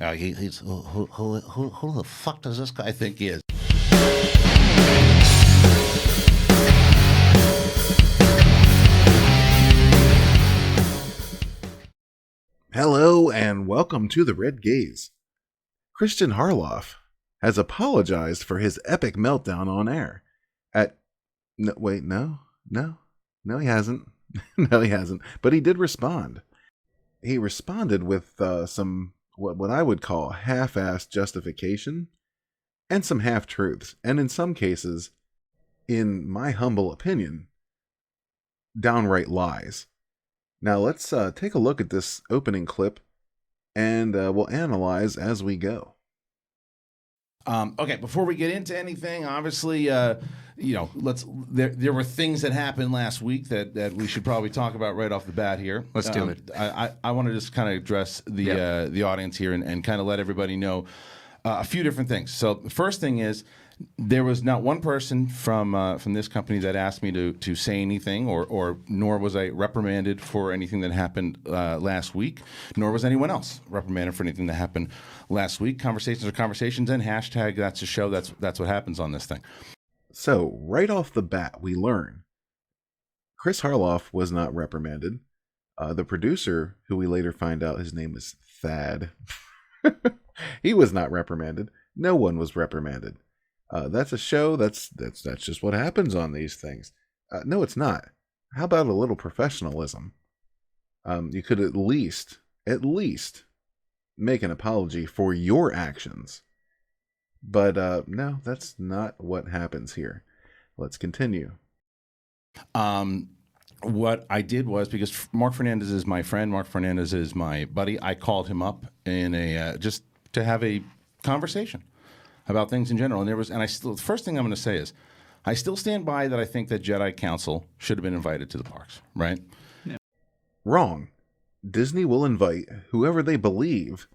He's who the fuck does this guy think he is? Hello and welcome to the Red Gaze. Kristian Harloff has apologized for his epic meltdown on air. No, he hasn't. No, he hasn't. But he did respond. He responded with some what I would call half-assed justification and some half-truths, and in some cases, in my humble opinion, downright lies. Now let's take a look at this opening clip, and we'll analyze as we go. Okay, before we get into anything, obviously, there were things that happened last week that we should probably talk about right off the bat here. Let's do it. I want to just kind of address the audience here and kind of let everybody know a few different things. So the first thing is, there was not one person from this company that asked me to say anything, or nor was I reprimanded for anything that happened last week, nor was anyone else reprimanded for anything that happened last week. Conversations are conversations, and hashtag that's a show. That's what happens on this thing. So right off the bat, we learn Chris Harloff was not reprimanded. The producer, who we later find out his name is Thad, he was not reprimanded. No one was reprimanded. That's a show. That's just what happens on these things. No, it's not. How about a little professionalism? You could at least make an apology for your actions. But no, that's not what happens here. Let's continue. What I did was, because Mark Fernandez is my friend, Mark Fernandez is my buddy, I called him up in just to have a conversation about things in general. And the first thing I'm going to say is, I still stand by that I think that Jedi Council should have been invited to the parks, right? Yeah. Wrong. Disney will invite whoever they believe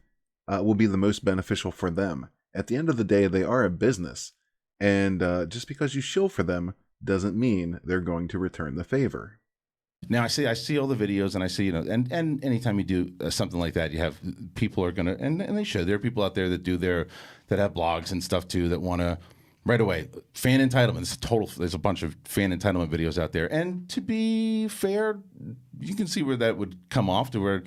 will be the most beneficial for them. At the end of the day, they are a business. And just because you shill for them doesn't mean they're going to return the favor. Now I see all the videos, and I see, and anytime you do something like that, you have people are gonna, and they should. There are people out there that that have blogs and stuff too that want to right away fan entitlement. There's a bunch of fan entitlement videos out there, and to be fair, you can see where that would come off to where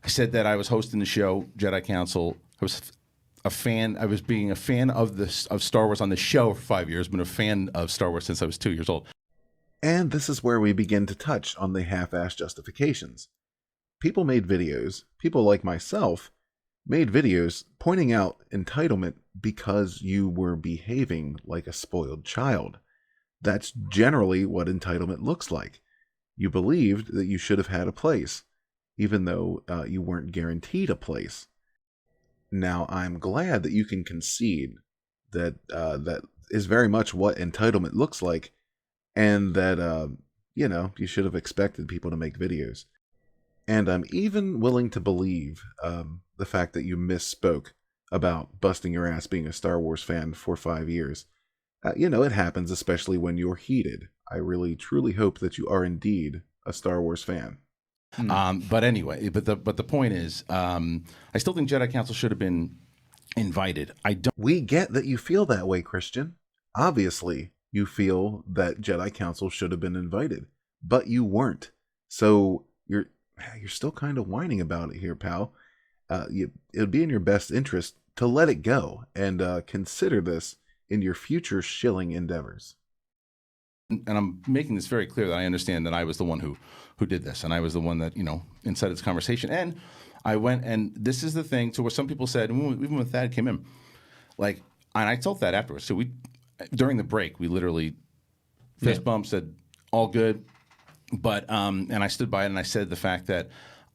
I said that I was hosting the show Jedi Council. I was a fan. I was being a fan of Star Wars on the show for 5 years, been a fan of Star Wars since I was 2 years old. And this is where we begin to touch on the half-assed justifications. People like myself, made videos pointing out entitlement because you were behaving like a spoiled child. That's generally what entitlement looks like. You believed that you should have had a place, even though you weren't guaranteed a place. Now, I'm glad that you can concede that that is very much what entitlement looks like, and that, you should have expected people to make videos. And I'm even willing to believe the fact that you misspoke about busting your ass being a Star Wars fan for 5 years. It happens, especially when you're heated. I really, truly hope that you are indeed a Star Wars fan. But anyway, but the point is, I still think Jedi Council should have been invited. We get that you feel that way, Kristian. Obviously, you feel that Jedi Council should have been invited, but you weren't. So you're still kind of whining about it here, pal. It would be in your best interest to let it go and consider this in your future shilling endeavors. And I'm making this very clear that I understand that I was the one who did this, and I was the one that incited this conversation. And I went, and this is the thing to where some people said, even when Thad came in, and I told Thad afterwards. So during the break, we literally fist bumped, said all good, but and I stood by it, and I said the fact that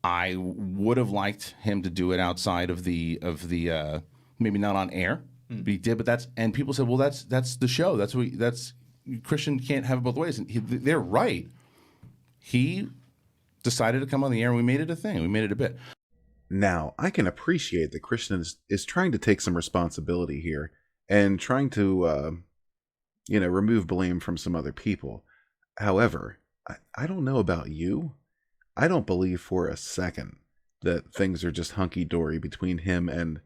I would have liked him to do it outside of the maybe not on air, but he did. But and people said, well, that's the show. That's Kristian can't have it both ways, and they're right. He decided to come on the air, and we made it a thing. We made it a bit. Now, I can appreciate that Kristian is trying to take some responsibility here and trying to remove blame from some other people. However, I don't know about you. I don't believe for a second that things are just hunky-dory between him and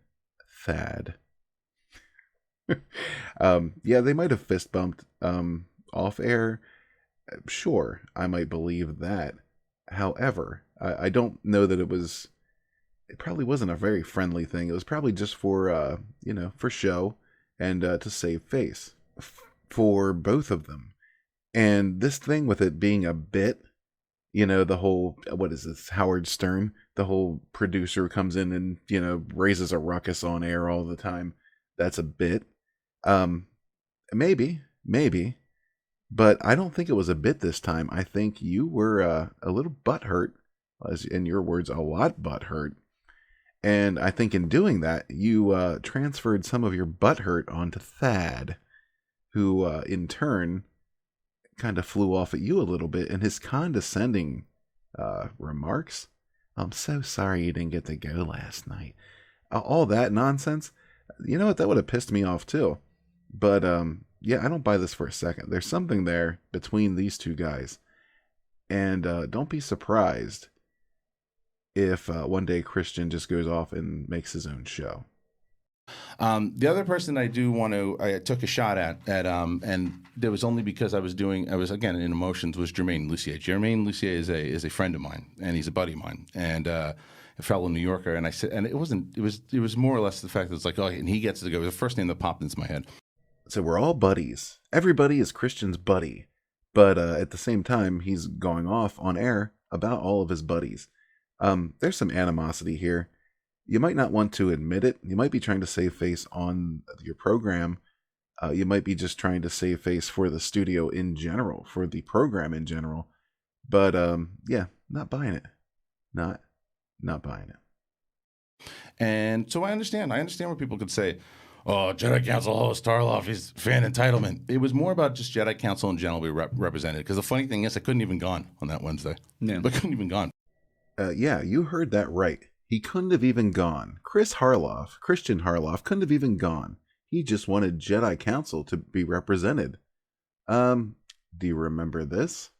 Thad. Yeah, they might have fist bumped off air. Sure, I might believe that. However, I don't know that it probably wasn't a very friendly thing. It was probably just for, for show and to save face for both of them. And this thing with it being a bit, the whole, what is this, Howard Stern, the whole producer comes in and, raises a ruckus on air all the time. That's a bit. Maybe, but I don't think it was a bit this time. I think you were a little butthurt, as in your words, a lot butthurt. And I think in doing that, you transferred some of your butthurt onto Thad, who in turn kind of flew off at you a little bit in his condescending remarks. I'm so sorry you didn't get to go last night. All that nonsense. You know what? That would have pissed me off too. But yeah, I don't buy this for a second. There's something there between these two guys. And don't be surprised if one day Christian just goes off and makes his own show. The other person I took a shot at, and it was only because I was again in emotions, was Jermaine Lucier. Jermaine Lucier is a friend of mine, and he's a buddy of mine, and a fellow New Yorker. And I said, and it was more or less the fact that it's like, oh, and he gets to go. It was the first name that popped into my head. So we're all buddies. Everybody is Christian's buddy, but at the same time, he's going off on air about all of his buddies. There's some animosity here. You might not want to admit it. You might be trying to save face on your program. You might be just trying to save face for the studio in general, for the program in general. But yeah, not buying it. Not buying it. And so I understand where people could say, oh, Jedi Council host Harloff, he's fan entitlement. It was more about just Jedi Council in general be represented. Because the funny thing is, I couldn't even gone on that Wednesday. Yeah. I couldn't even gone. Yeah, you heard that right. He couldn't have even gone. Christian Harloff, couldn't have even gone. He just wanted Jedi Council to be represented. Do you remember this?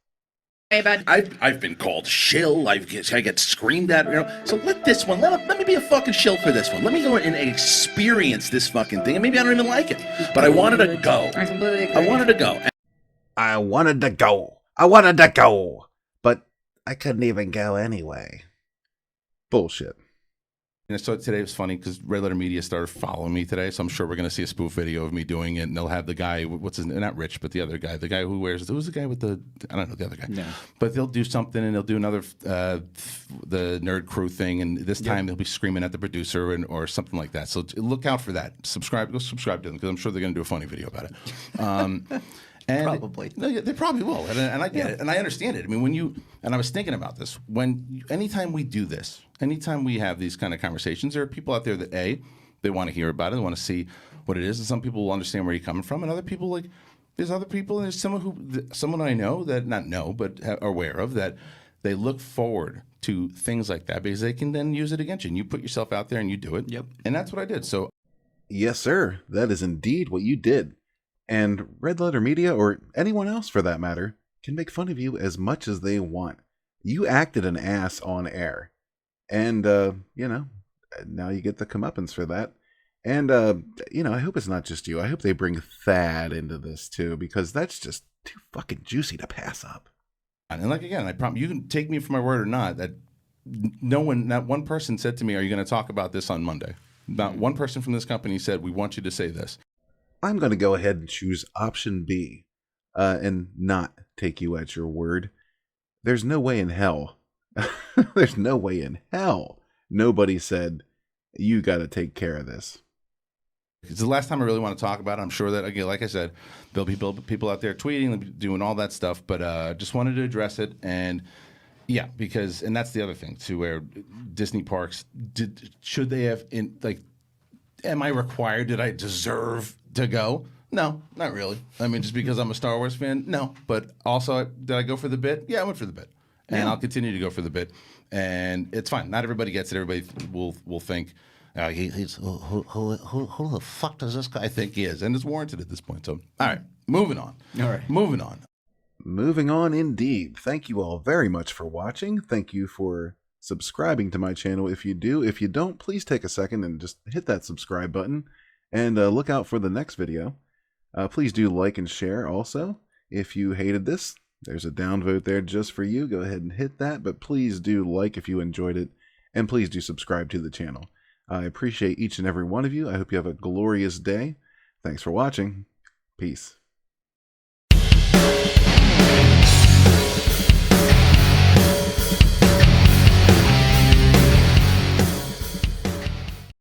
I've been called shill. I get screamed at. So let me be a fucking shill for this one. Let me go and experience this fucking thing. And maybe I don't even like it, but I wanted to go. I completely agree. I wanted to go. I wanted to go. But I couldn't even go anyway. Bullshit. And so today was funny because Red Letter Media started following me today, so I'm sure we're going to see a spoof video of me doing it, and they'll have the guy, what's his name, not Rich, but the other guy, who's the guy with I don't know the other guy. No. But they'll do something, and they'll do another, the Nerd Crew thing, and this time they'll be screaming at the producer or something like that. So look out for that. Go subscribe to them, because I'm sure they're going to do a funny video about it. And Probably. They probably will, and I get it, and I understand it. I mean, and I was thinking about this, anytime we do this, anytime we have these kind of conversations, there are people out there that they want to hear about it, they want to see what it is, and some people will understand where you're coming from, and other people there's other people, and there's someone I know that not know but are aware of that they look forward to things like that because they can then use it against you. And you put yourself out there and you do it. Yep. And that's what I did. So, yes, sir, that is indeed what you did. And Red Letter Media, or anyone else for that matter, can make fun of you as much as they want. You acted an ass on air. And, now you get the comeuppance for that. And, I hope it's not just you. I hope they bring Thad into this too, because that's just too fucking juicy to pass up. And like, again, I promise you can take me for my word or not, that not one person said to me, are you going to talk about this on Monday? Not one person from this company said, we want you to say this. I'm going to go ahead and choose option B and not take you at your word. There's no way in hell. There's no way in hell nobody said, you got to take care of this. It's the last time I really want to talk about it. I'm sure that, again, like I said, there'll be people out there tweeting, doing all that stuff, but just wanted to address it. And yeah, and that's the other thing too, where Disney parks, should they have, am I required, did I deserve to go? No, not really. I mean, just because I'm a Star Wars fan? No. But also, did I go for the bit? Yeah, I went for the bit. And I'll continue to go for the bit. And it's fine. Not everybody gets it. Everybody will think, he's who the fuck does this guy think he is? And it's warranted at this point. So, all right, moving on. Moving on. Moving on indeed. Thank you all very much for watching. Thank you for subscribing to my channel if you do. If you don't, please take a second and just hit that subscribe button and look out for the next video. Please do like and share also. If you hated this, there's a downvote there just for you. Go ahead and hit that, but please do like if you enjoyed it, and please do subscribe to the channel. I appreciate each and every one of you. I hope you have a glorious day. Thanks for watching. Peace.